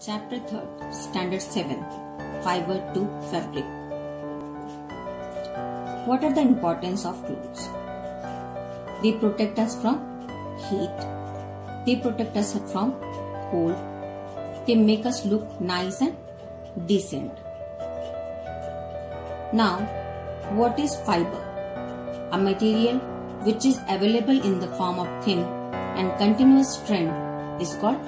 Chapter 3rd, Standard 7, Fiber to Fabric. What are the importance of clothes? They protect us from heat. They protect us from cold. They make us look nice and decent. Now, what is fiber? A material which is available in the form of thin and continuous strand is called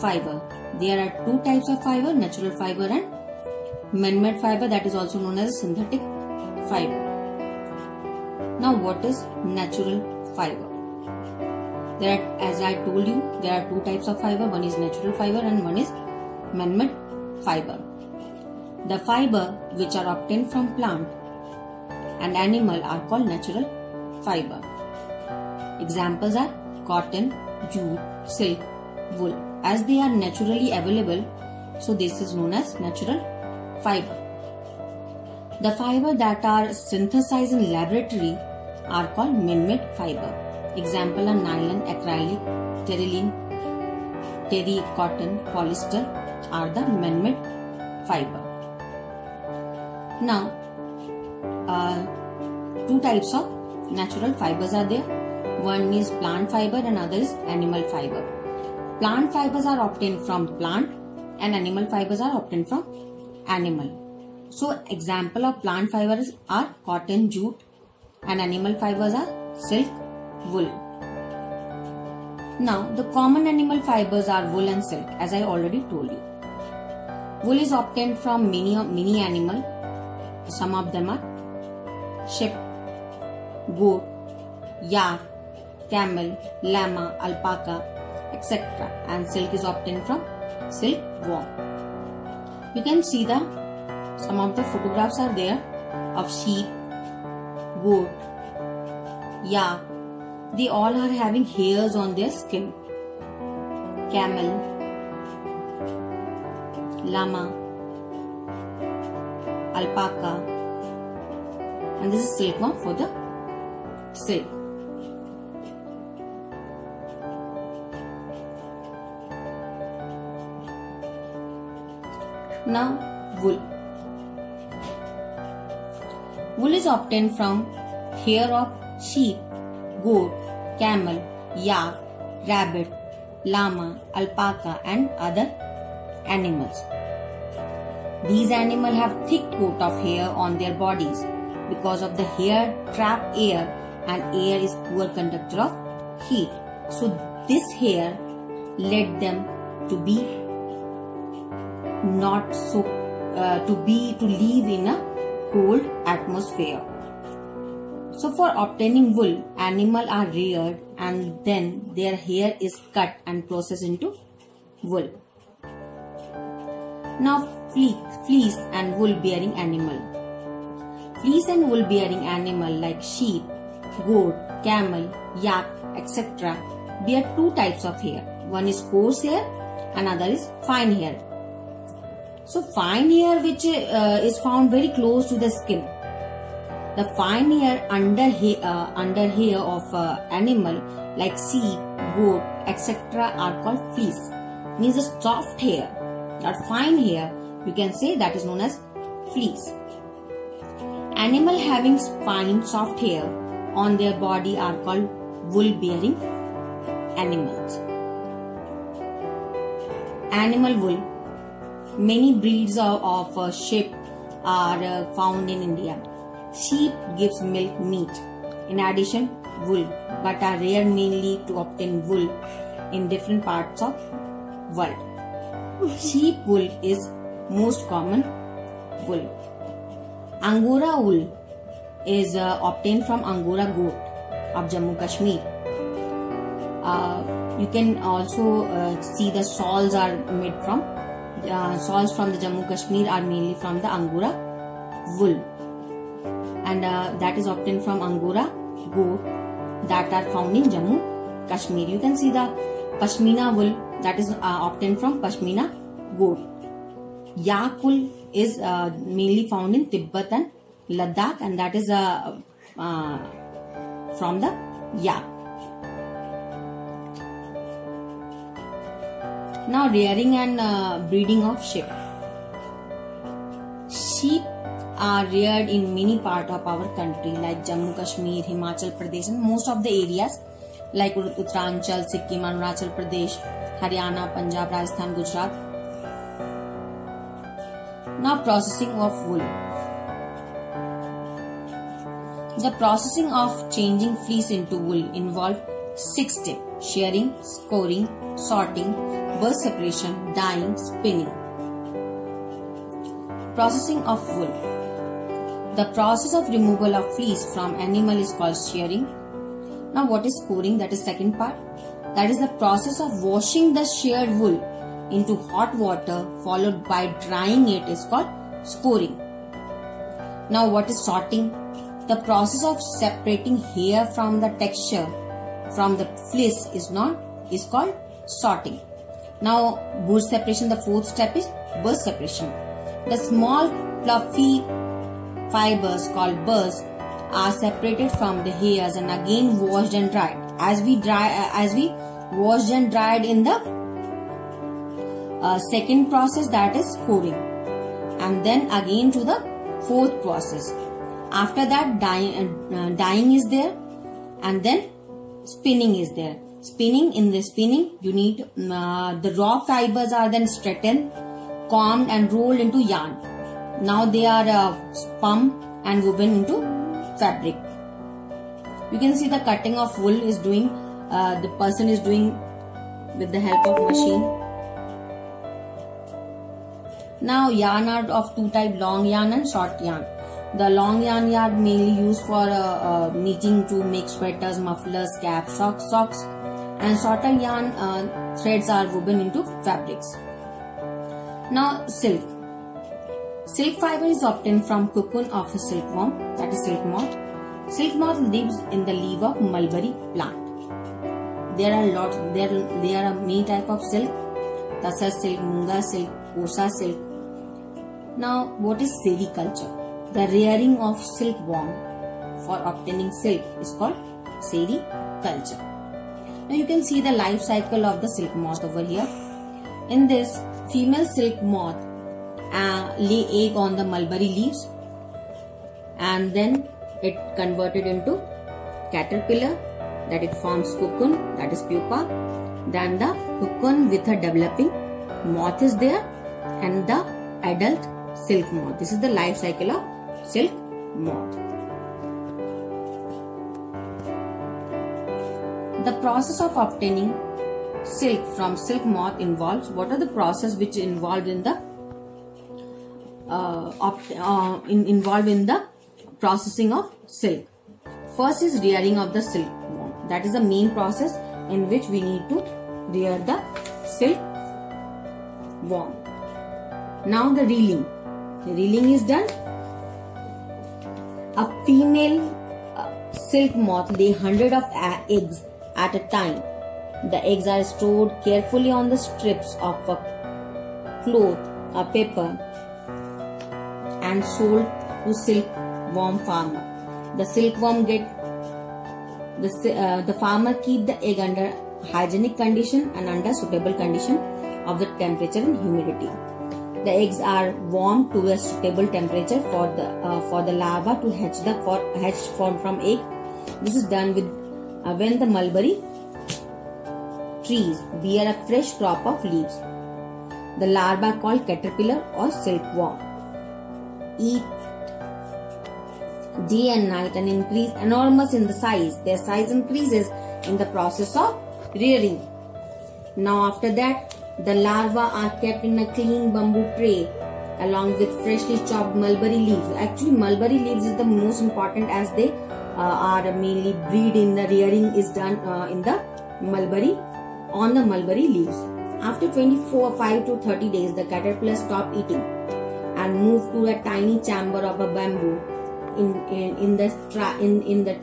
fiber. There are two types of fiber, natural fiber and man-made fiber, that is also known as synthetic fiber. Now what is natural fiber? As I told you, there are two types of fiber. One is natural fiber and one is man-made fiber. The fiber which are obtained from plant and animal are called natural fiber. Examples are cotton, jute, silk, wool. As they are naturally available, so this is known as natural fiber. The fiber that are synthesized in laboratory are called man-made fiber. Example are nylon, acrylic, terylene, terry, cotton, polyester are the man-made fiber. Now, two types of natural fibers are there. One is plant fiber and other is animal fiber. Plant fibers are obtained from plant and animal fibers are obtained from animal. So, example of plant fibers are cotton, jute, and animal fibers are silk, wool. Now, the common animal fibers are wool and silk, as I already told you. Wool is obtained from many animals. Some of them are sheep, goat, yak, camel, llama, alpaca, etc. And silk is obtained from silkworm. You can see some of the photographs are there of sheep, goat, yak. They all are having hairs on their skin. Camel, llama, alpaca, and this is silkworm for the silk. Now, wool. Wool is obtained from hair of sheep, goat, camel, yak, rabbit, llama, alpaca and other animals. These animals have thick coat of hair on their bodies. Because of the hair trap air and air is poor conductor of heat. So this hair led them to be to live in a cold atmosphere. So for obtaining wool, animals are reared and then their hair is cut and processed into wool. Now fleece and wool bearing animal. Fleece and wool bearing animal like sheep, goat, camel, yak, etc. bear two types of hair. One is coarse hair, another is fine hair. So fine hair which is found very close to the skin. The fine hair under hair of animal like sheep, goat, etc. are called fleece. Means the soft hair, that fine hair, you can say that is known as fleece. Animal having fine soft hair on their body are called wool bearing animals. Animal wool. Many breeds of sheep are found in India. Sheep gives milk meat. In addition, wool, but are rare mainly to obtain wool in different parts of world. Sheep wool is most common wool. Angora wool is obtained from Angora goat of Jammu Kashmir. You can also see the shawls are made from shawls from the Jammu Kashmir are mainly from the Angora wool, and that is obtained from Angora goat that are found in Jammu Kashmir. You can see the Pashmina wool that is obtained from Pashmina goat. Yak wool is mainly found in Tibet and Ladakh, and that is from the yak. Now rearing and breeding of sheep. Sheep are reared in many parts of our country like Jammu Kashmir, Himachal Pradesh and most of the areas like Uttaranchal, Sikkim, Arunachal Pradesh, Haryana, Punjab, Rajasthan, Gujarat. Now processing of wool. The processing of changing fleece into wool involves 6 steps: shearing, scoring, sorting, burst separation, dyeing, spinning. Processing of wool. The process of removal of fleece from animal is called shearing. Now what is scoring? That is second part. That is the process of washing the sheared wool into hot water followed by drying it is called scoring. Now what is sorting? The process of separating hair from the texture from the fleece is called sorting. Now burst separation, the fourth step is burst separation. The small fluffy fibers called bursts are separated from the hairs and again washed and dried. As we washed and dried in the second process, that is scoring, and then again to the fourth process. After that dyeing is there, and then spinning is there. In the spinning you need the raw fibers are then straightened, combed and rolled into yarn. Now they are spun and woven into fabric. You can see the cutting of wool is doing, the person is doing with the help of machine. Now yarn are of two types, long yarn and short yarn. The long yarn are mainly used for knitting to make sweaters, mufflers, caps, socks, and shorter yarn threads are woven into fabrics. Now silk. Silk fiber is obtained from cocoon of a silkworm, that is silk moth. Silk moth lives in the leaf of mulberry plant. There are many types of silk: Tasar silk, Munga silk, Kosa silk. Now what is sericulture? The rearing of silkworm for obtaining silk is called sericulture. Now you can see the life cycle of the silk moth over here. In this, female silk moth lay egg on the mulberry leaves, and then it converted into caterpillar, that it forms cocoon, that is pupa. Then the cocoon with a developing moth is there, and the adult silk moth. This is the life cycle of silk moth. The process of obtaining silk from silk moth involves, what are the process which involved in the processing of silk? First is rearing of the silkworm. That is the main process in which we need to rear the silkworm. Now the reeling. The reeling is done. A female silk moth lay hundreds of eggs at a time. The eggs are stored carefully on the strips of a cloth or paper and sold to silkworm farmer. The silkworm the farmer keep the egg under hygienic condition and under suitable condition of the temperature and humidity. The eggs are warmed to a suitable temperature for the larva to hatch from egg. This is done with when the mulberry trees bear a fresh crop of leaves. The larva called caterpillar or silkworm eat day and night and increase enormous in the size. Their size increases in the process of rearing. Now after that, the larvae are kept in a clean bamboo tray along with freshly chopped mulberry leaves. Actually, mulberry leaves is the most important as they are mainly breed in the rearing is done on the mulberry leaves. After 5 to 30 days, the caterpillar stop eating and move to a tiny chamber of a bamboo in the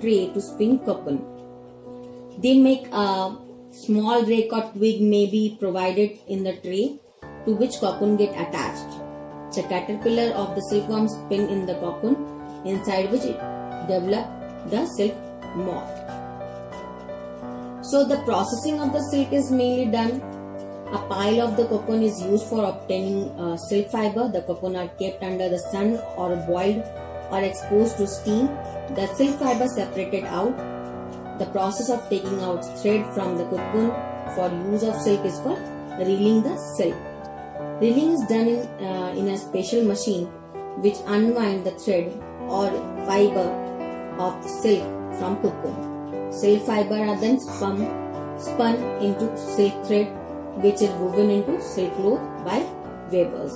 tray to spin cocoon. They make a small rake or twig may be provided in the tray to which cocoon get attached. The caterpillar of the silkworm spin in the cocoon inside which it develop the silk moth. So the processing of the silk is mainly done A pile of the cocoon is used for obtaining silk fiber. The cocoon are kept under the sun or boiled or exposed to steam. The silk fiber separated out. The process of taking out thread from the cocoon for use of silk is called reeling the silk. Reeling is done in a special machine which unwind the thread or fiber of silk from cocoon. Silk fiber are then spun into silk thread, which is woven into silk cloth by weavers.